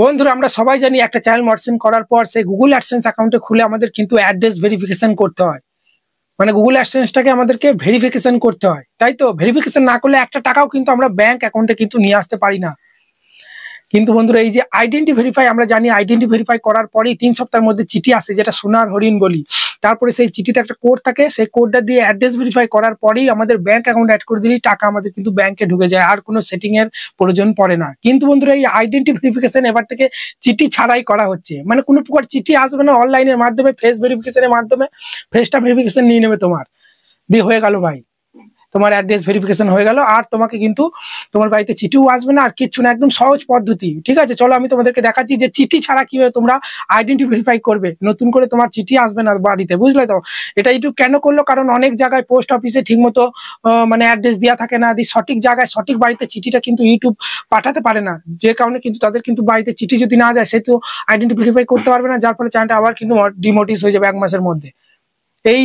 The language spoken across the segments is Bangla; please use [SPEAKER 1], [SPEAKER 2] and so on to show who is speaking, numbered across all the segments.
[SPEAKER 1] বন্ধুরা আমরা সবাই জানি একটা চ্যানেল মডারেশন করার পর সেই গুগল অ্যাডসেন্স অ্যাকাউন্টে খুলে আমাদের কিন্তু অ্যাড্রেস ভেরিফিকেশন করতে হয়। মানে গুগল অ্যাডসেন্সটাকে আমাদেরকে ভেরিফিকেশন করতে হয়, তাই তো? ভেরিফিকেশন না করলে একটা টাকাও কিন্তু আমরা ব্যাংক অ্যাকাউন্টে কিন্তু নিয়ে আসতে পারি না। কিন্তু বন্ধুরা এই যে আইডেন্টি ভেরিফাই, আমরা জানি আইডেন্টি ভেরিফাই করার পরেই 3 সপ্তাহের মধ্যে চিঠি আসে, যেটা সোনার হরিণ বলি। তারপরে সেই চিঠিতে একটা কোড থাকে, সেই কোডটা দিয়ে অ্যাড্রেস ভেরিফাই করার পরেই আমাদের ব্যাংক অ্যাকাউন্ট অ্যাড করে দিলেই টাকা আমাদের কিন্তু ব্যাংকে ঢুকে যায়, আর কোনো সেটিং এর প্রয়োজন পড়ে না। কিন্তু বন্ধুরা এই আইডেন্টি ভেরিফিকেশন এবার থেকে চিঠি ছাড়াই করা হচ্ছে, মানে কোনো প্রকার চিঠি আসবে না, অনলাইনের মাধ্যমে ফেস ভেরিফিকেশনের মাধ্যমে ফেসটা ভেরিফিকেশন নিয়ে নেবে তোমার, দিয়ে হয়ে গেল ভাই, তোমার অ্যাড্রেস ভেরিফিকেশন হয়ে গেল। আর তোমাকে কিন্তু তোমার বাড়িতে চিঠিও আসবে না, আর কিচ্ছু না, একদম সহজ পদ্ধতি। ঠিক আছে, চলো আমি তোমাদেরকে দেখাচ্ছি যে চিঠি ছাড়া কিভাবে তোমরা আইডেন্টি ভেরিফাই করবে, নতুন করে তোমার চিঠি আসবে না বাড়িতে, বুঝলে তো? এটা ইউটিউব কেন করলো, কারণ অনেক জায়গায় পোস্ট অফিসে ঠিক মতো মানে অ্যাড্রেস দেওয়া থাকে না, সঠিক জায়গায় সঠিক বাড়িতে চিঠিটা কিন্তু ইউটিউব পাঠাতে পারে না, যে কারণে কিন্তু তাদের কিন্তু বাড়িতে চিঠি যদি না যায় সে তো আইডেন্টি ভেরিফাই করতে পারবে না, যার ফলে চ্যানেলটা আবার কিন্তু ডিমোটিস হয়ে যাবে 1 মাসের মধ্যে। এই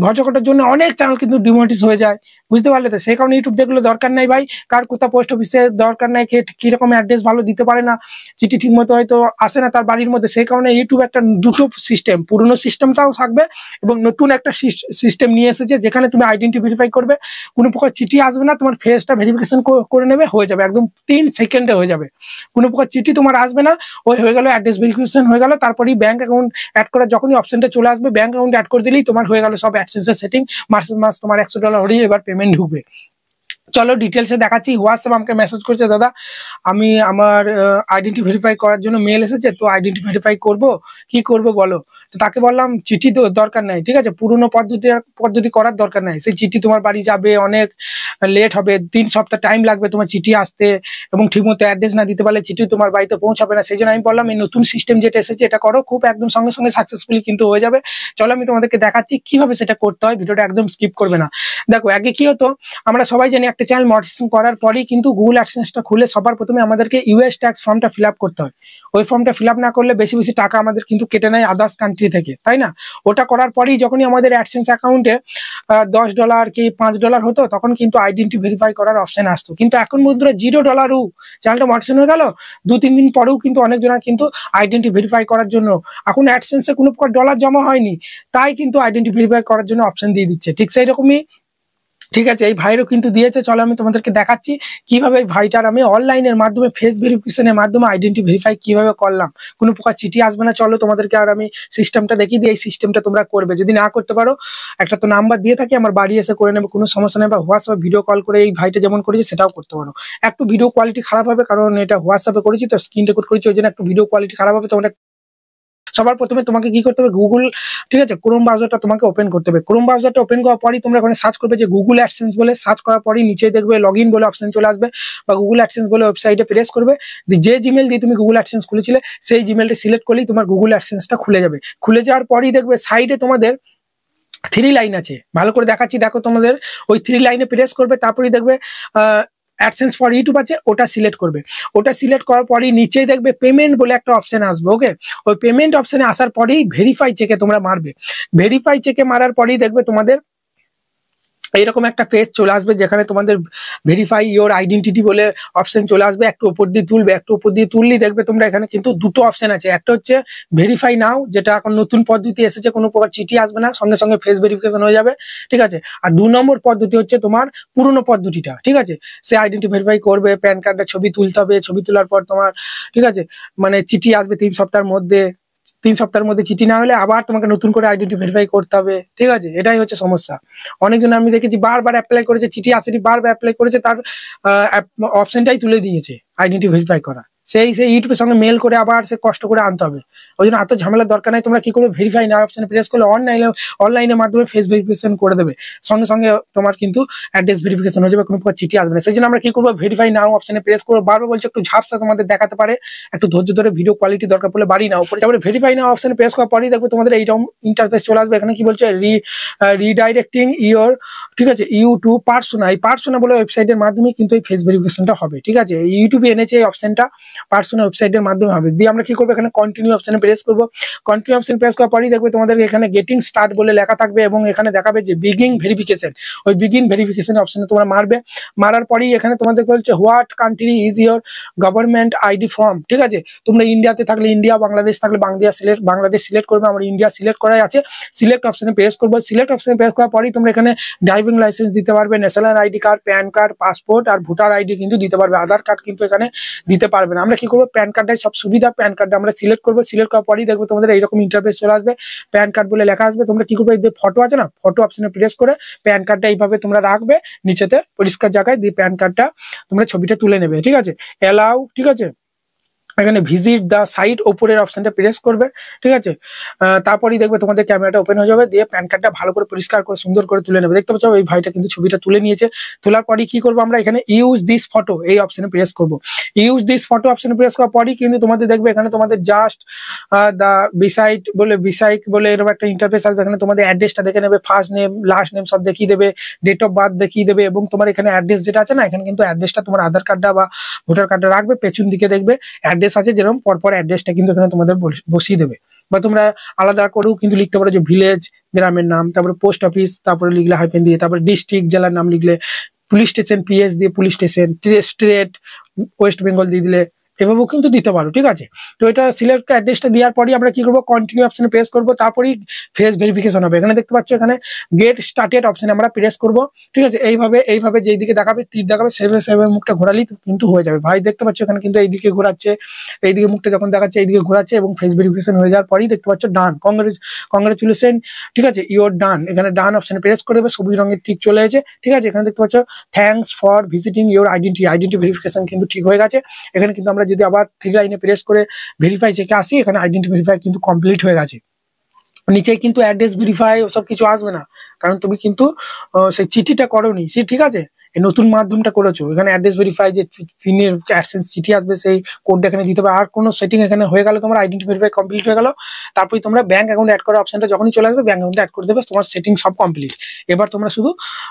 [SPEAKER 1] ভজকটার জন্য অনেক চ্যানেল কিন্তু ডিমোনেটাইজ হয়ে যায়, বুঝতে পারলে তো? সেই কারণে ইউটিউব দেখলে দরকার নাই ভাই, কার কোথা পোস্ট অফিসে দরকার নাই, কিরকম অ্যাড্রেস ভালো দিতে পারে না, চিঠি ঠিক মতো হয়তো আসে না তার বাড়ির মধ্যে। সেই কারণে ইউটিউব একটা দুটো সিস্টেম, পুরনো সিস্টেমটাও থাকবে এবং নতুন একটা সিস্টেম নিয়ে এসেছে, যেখানে তুমি আইডেন্টি ভেরিফাই করবে, কোনো প্রকার চিঠি আসবে না, তোমার ফেসটা ভেরিফিকেশন করে নেবে, হয়ে যাবে, একদম 3 সেকেন্ডে হয়ে যাবে, কোনো প্রকার চিঠি তোমার আসবে না। ওই হয়ে গেল অ্যাড্রেস ভেরিফিকেশন হয়ে গেল, তারপরেই ব্যাংক অ্যাকাউন্ট অ্যাড করার যখনই অপশনটা চলে আসবে, ব্যাংক অ্যাকাউন্ট অ্যাড করে দিলেই তোমার হয়ে গেল সব অ্যাডসেন্সের সেটিং। মাসের মাস তোমার $100 হলেই এবার পেমেন্ট ঢুকবে। চলো ডিটেলসে দেখাচ্ছি। হোয়াটসঅ্যাপ আমাকে মেসেজ করছে, দাদা আমি আমার আইডেন্টি ভেরিফাই করার জন্য মেল এসেছে, তো আইডেন্টি ভেরিফাই করব, কি করব বলো? তো তাকে বললাম চিঠি তো দরকার নাই, ঠিক আছে, পুরনো পদ্ধতি করার দরকার নাই, সেই চিঠি তোমার বাড়ি যাবে, অনেক লেট হবে, 3 সপ্তাহ টাইম লাগবে তোমার চিঠি আসতে, এবং ঠিকমতো অ্যাড্রেস না দিতে পারলে চিঠি তোমার বাড়িতে পৌঁছাবে না। সেই জন্য আমি বললাম এই নতুন সিস্টেম যেটা এসেছে এটা করো, খুব একদম সঙ্গে সঙ্গে সাকসেসফুলি কিন্তু হয়ে যাবে। চলো আমি তোমাদেরকে দেখাচ্ছি কিভাবে সেটা করতে হয়, ভিডিওটা একদম স্কিপ করবে না। দেখো আগে কি হতো, আমরা সবাই জানি একটা চ্যানেল মডারেশন করার পরেই কিন্তু গুগল অ্যাডসেন্সটা খুলে সবার প্রথমে আমাদেরকে ইউএস ট্যাক্স ফর্মটা ফিল আপ করতে হয়। ওই ফর্মটা ফিল আপ না করলে বেশি বেশি টাকা আমাদের কিন্তু কেটে নেয় আদার্স কান্ট্রি থেকে, তাই না? ওটা করার পরেই যখনই আমাদের অ্যাডসেন্স অ্যাকাউন্টে $10 কি $5 হতো, তখন কিন্তু আইডেন্টি ভেরিফাই করার অপশন আসতো। কিন্তু এখন বন্ধুরা $0 চ্যানেলটা মডারেশন হয়ে গেল, 2-3 দিন পরেও কিন্তু অনেকজনের কিন্তু আইডেন্টি ভেরিফাই করার জন্য এখন অ্যাডসেন্সে কোনো প্রকার ডলার জমা হয়নি, তাই কিন্তু আইডেন্টি ভেরিফাই করার জন্য অপশন দিয়ে দিচ্ছে। ঠিক সেই রকমই, ঠিক আছে, এই ভাইরও কিন্তু দিয়েছে। চলো আমি তোমাদেরকে দেখাচ্ছি কিভাবে এই ভাইটার আমি অনলাইনের মাধ্যমে ফেস ভেরিফিকেশনের মাধ্যমে আইডেন্টি ভেরিফাই কিভাবে করলাম, কোনো প্রকার চিঠি আসবে না। চলো তোমাদেরকে আর আমি সিস্টেমটা দেখিয়ে দিই, এই সিস্টেমটা তোমরা করবে। যদি না করতে পারো একটা তো নাম্বার দিয়ে থাকি, আমার বাড়ি এসে করে নেবে, কোনো সমস্যা নেই, বা হোয়াটসঅ্যাপ ভিডিও কল করে এই ভাইটা যেমন করেছে সেটাও করতে পারো। একটু ভিডিও কোয়ালিটি খারাপ হবে, কারণ এটা হোয়াটসঅ্যাপে করেছি তো, স্ক্রিন রেকর্ড করেছি, ওই জন্য একটু ভিডিও কোয়ালিটি খারাপ হবে। তোমরা সবার প্রথমে তোমাকে কি করতে হবে, গুগল, ঠিক আছে, ক্রোম ব্রাউজারটা তোমাকে ওপেন করতে হবে। ক্রোম ব্রাউজারটা ওপেন করার পরই তোমরা ওখানে সার্চ করবে যে গুগল অ্যাডসেন্স বলে, সার্চ করার পরই নিচে দেখবে লগইন বলে অপশন চলে আসবে, বা গুগল অ্যাডসেন্স বলে ওয়েবসাইটে প্রেস করবে। যে জিমেল দিয়ে তুমি গুগল অ্যাডসেন্স খুলেছিলে সেই জিমেলটা সিলেক্ট করলেই তোমার গুগল অ্যাডসেন্সটা খুলে যাবে। খুলে যাওয়ার পরই দেখবে সাইডে তোমাদের 3 লাইন আছে, ভালো করে দেখাচ্ছি, দেখো তোমাদের ওই 3 লাইনে প্রেস করবে, তারপরেই দেখবে অ্যাডসেন্স ফর ইউটিউব আছে, ওটা সিলেক্ট করবে। ওটা সিলেক্ট করার পরেই নিচেই দেখবে পেমেন্ট বলে একটা অপশন আসবে, ওকে? ওই পেমেন্ট অপশনে আসার পরেই ভেরিফাই চেকে তোমরা মারবে। ভেরিফাই চেকে মারার পরেই দেখবে তোমাদের এইরকম একটা পেজ চলে আসবে, যেখানে তোমাদের ভেরিফাই ইওর আইডেন্টিটি বলে অপশন চলে আসবে। একটু উপর দিয়ে তুলবে, একটু উপর দিয়ে তুললেই দেখবে তোমরা এখানে কিন্তু দুটো অপশন আছে। একটা হচ্ছে ভেরিফাই নাও, যেটা এখন নতুন পদ্ধতি এসেছে, কোনো প্রকার চিঠি আসবে না, সঙ্গে সঙ্গে ফেস ভেরিফিকেশন হয়ে যাবে, ঠিক আছে? আর 2 নম্বর পদ্ধতি হচ্ছে তোমার পুরনো পদ্ধতিটা, ঠিক আছে? সে আইডেন্টি ভেরিফাই করবে, প্যান কার্ডের ছবি তুলতে হবে, ছবি তোলার পর তোমার, ঠিক আছে, মানে চিঠি আসবে 3 সপ্তাহের মধ্যে। 3 সপ্তাহের মধ্যে চিঠি না হলে আবার তোমাকে নতুন করে আইডেন্টি ভেরিফাই করতে হবে, ঠিক আছে? এটাই হচ্ছে সমস্যা। অনেকজন আমি দেখেছি বারবার অ্যাপ্লাই করেছে, চিঠি আসেনি, বারবার অ্যাপ্লাই করেছে, তার অপশনটাই তুলে দিয়েছে আইডেন্টি ভেরিফাই করা। সেই ইউটিউবের সঙ্গে মেল করে আবার সে কষ্ট করে আনতে হবে, ওই জন্য এত ঝামেলার দরকার নাই। তোমরা কি করবে, ভেরিফাই না অপশনে প্রেস করলে অনলাইনের মাধ্যমে ফেস ভেরিফিকেশন করে দেবে, সঙ্গে সঙ্গে তোমার কিন্তু অ্যাড্রেস ভেরিফিকেশন হয়ে যাবে, কোনো প্রকার চিঠি আসবে না। সেই জন্য আমরা কি করবো, ভেরিফাই নাও অপশনে প্রেস করবো। বারবার বলছে একটু ঝাপসা তোমাদের দেখাতে পারে, একটু ধৈর্য ধরে ভিডিও কোয়ালিটি দরকার পড়লে বাড়ি নাও উপরে। তারপরে ভেরিফাই নাও অপশনে প্রেস করার পরেই দেখবে তোমাদের এইরকম ইন্টারফেস চলে আসবে। এখানে কি বলছে, রিডাইরেক্টিং ইওর, ঠিক আছে, ইউটিউব পার্সোনা, এই পার্সোনা বলে ওয়েবসাইটের মাধ্যমে কিন্তু এই ফেস ভেরিফিকেশনটা হবে, ঠিক আছে? ইউটিউবে এনেছে এই অপশনটা, পার্সোনাল ওয়েবসাইটের মাধ্যমে হবে। দিয়ে আমরা কি করবো, এখানে কন্টিনিউ অপশনে প্রেস করবো। কন্টিনিউ অপশন প্রেস করার পরই দেখবে তোমাদের এখানে গেটিং স্টার্ট বলে লেখা থাকবে এবং এখানে দেখাবে যে বিগিং ভেরিফিকেশন। ওই বিগিন ভেরিফিকেশন অপশনে তোমরা মারবে। মারার পরেই এখানে তোমাদের বলছে what country is your government ID form. ঠিক আছে, তোমরা ইন্ডিয়াতে থাকলে ইন্ডিয়া, বাংলাদেশ থাকলে বাংলাদেশ সিলেক্ট করবে। আমার ইন্ডিয়া সিলেক্ট করাই আছে। সিলেক্ট অপশনে প্রেস করবো। সিলেক্ট অপশনে প্রেস করার পরেই তোমরা এখানে ড্রাইভিং লাইসেন্স দিতে পারবে, national ID card, PAN card, passport আর ভোটার আইডি কিন্তু দিতে পারবে। আধার কার্ড কিন্তু এখানে দিতে পারবে না। আমরা কি করবো, প্যান কার্ডটাই সব সুবিধা। প্যান কার্ডটা আমরা সিলেক্ট করবো। সিলেক্ট করার পরেই দেখবো তোমাদের এইরকম ইন্টারফেস চলে আসবে, প্যান কার্ড বলে লেখা আসবে। তোমরা কি করবে, এই যে ফটো আছে না, ফটো অপশনে প্রেস করে প্যান কার্ডটা এইভাবে তোমরা রাখবে নিচেতে পরিষ্কার জায়গায়, দিয়ে প্যান কার্ডটা তোমরা ছবিটা তুলে নেবে। ঠিক আছে, এলাও, ঠিক আছে, এখানে ভিজিট দ্য সাইট ওপরের অপশনটা প্রেস করবে। ঠিক আছে, তারপরেই দেখবে তোমাদের ক্যামেরাটা ওপেন হয়ে যাবে। দিয়ে প্যান কার্ডটা ভালো করে পরিষ্কার করে সুন্দর করে তুলে নেবে। দেখতে পাচ্ছ এই ভাইটা কিন্তু ছবিটা তুলে নিয়েছে। তোলার পরেই কি করবো, আমরা এখানে ইউজ দিস ফটো এই অপশনে প্রেস করবো। ইউজ দিস ফটো অপশনে প্রেস করার পরই কিন্তু তোমাদের দেখবে এখানে তোমাদের জাস্ট দ্য বিসাইক বলে এরকম একটা ইন্টারফেস আসবে। এখানে তোমাদের অ্যাড্রেসটা দেখে নেবে, ফার্স্ট নেম লাস্ট নেম সব দেখিয়ে দেবে, ডেট অফ বার্থ দেখিয়ে দেবে এবং তোমার এখানে অ্যাড্রেস যেটা আছে না, এখানে কিন্তু অ্যাড্রেসটা তোমার আধার কার্ডটা বা ভোটার কার্ডটা রাখবে। পেছন দিকে দেখবে অ্যাড্রেস আছে, যেরকম পরপর অ্যাড্রেসটা কিন্তু এখানে তোমাদের বসিয়ে দেবে। বা তোমরা আলাদা করেও কিন্তু লিখতে পারো, যে ভিলেজ গ্রামের নাম, তারপরে পোস্ট অফিস, তারপরে লিখলে হাইফেন দিয়ে, তারপরে ডিস্ট্রিক্ট জেলার নাম লিখলে, পুলিশ স্টেশন পিএস দিয়ে police station, state West Bengal দিয়ে দিলে এভাবেও কিন্তু দিতে পারো। ঠিক আছে, তো এটা সিলেক্ট অ্যাড্রেসটা দেওয়ার পরই আমরা কি করবো, কন্টিনিউ অপশনে প্রেস করবো। তারপরেই ফেস ভেরিফিকেশন হবে। এখানে দেখতে পাচ্ছ এখানে গেট স্টার্টেড অপশনে আমরা প্রেস করবো। ঠিক আছে, এইভাবে যেই দিকে দেখাবে তীর দেখাবে সেভাবে মুখটা ঘোরালেই কিন্তু হয়ে যাবে। ভাই দেখতে পাচ্ছ এখানে কিন্তু এইদিকে ঘোরাচ্ছে, এইদিকে মুখটা যখন দেখাচ্ছে এইদিকে ঘোরাচ্ছে এবং ফেস ভেরিফিকেশন হয়ে যাওয়ার পরেই দেখতে পাচ্ছ ডান, কংগ্রেচুলেশন। ঠিক আছে, ইউর ডান, এখানে ডান অপশনে প্রেস করে দেবে। সবুজ রঙের টিক চলে এসেছে। ঠিক আছে, এখানে দেখতে পাচ্ছ thanks for visiting your identity verification কিন্তু ঠিক হয়ে গেছে। এখানে কিন্তু আমরা যদি আবার 3 লাইনে প্রেস করে ভেরিফাই চেকে আসি, এখানে আইডেন্টি ভেরিফাই কিন্তু কমপ্লিট হয়ে গেছে। নিচে কিন্তু অ্যাড্রেস ভেরিফাই ওসব কিছু আসবে না, কারণ তুমি কিন্তু সেই চিঠিটা করোনি। ঠিক আছে, এই নতুন মাধ্যমটা করেছো। এখানে অ্যাড্রেস ভেরিফাই যে ফিনের অ্যাডসেন্স চিঠি আসবে, সেই কোডটা এখানে দিতে হবে। আর কোনো সেটিং এখানে হয়ে গেল, তোমার আইডেন্টি ভেরিফাই কমপ্লিট হয়ে গেল। তারপরে তোমরা ব্যাংক অ্যাকাউন্ট অ্যাড করার অপশনটা যখনই চলে আসবে, ব্যাংক অ্যাকাউন্ট অ্যাড করে দেবে, তোমার সেটিং সব কমপ্লিট। এবার তোমরা শুধু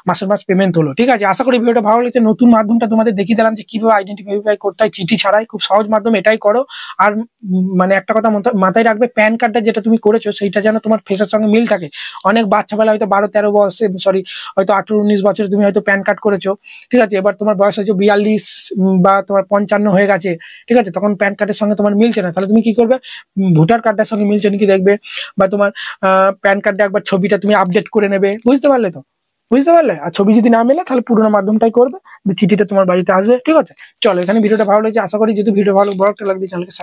[SPEAKER 1] মাসের মাস পেমেন্ট হলো। ঠিক আছে, আশা করি ভিডিওটা ভালো লেগেছে। নতুন মাধ্যমটা তোমাদের দেখিয়ে দিলাম যে কিভাবে আইডেন্টি ভেরিফাই করতে হয় চিঠি ছাড়াই। খুব সহজ মাধ্যম, এটাই করো। আর মানে একটা কথা মাথায় রাখবে, প্যান কার্ডটা যেটা তুমি করেছো সেইটা যেন তোমার ফেসের সঙ্গে মিল থাকে। অনেক বাচ্চাবেলা হয়তো 12-13 বয়সে, সরি হয়তো 18-19 বছর তুমি হয়তো প্যান কার্ড করেছো। ঠিক আছে, এবার তোমার বয়স হচ্ছে 42 বা তোমার 55 হয়ে গেছে। ঠিক আছে, তখন প্যান কার্ডের সঙ্গে তোমার মিলছে না, তাহলে তুমি কি করবে, ভোটার কার্ডের সঙ্গে মিলছে নাকি দেখবে, বা তোমার প্যান কার্ডে একবার ছবিটা তুমি আপডেট করে নেবে। বুঝতে পারলে তো? বুঝতে পারলে? আর ছবি যদি না মেলে তাহলে পুরোনো মাধ্যমটাই করবে, চিঠিটা তোমার বাড়িতে আসবে। ঠিক আছে, চলো, এখানে ভিডিওটা ভালো লাগছে। আশা করি যদি ভিডিও ভালো বড় একটা লাগবে চ্যানেলকে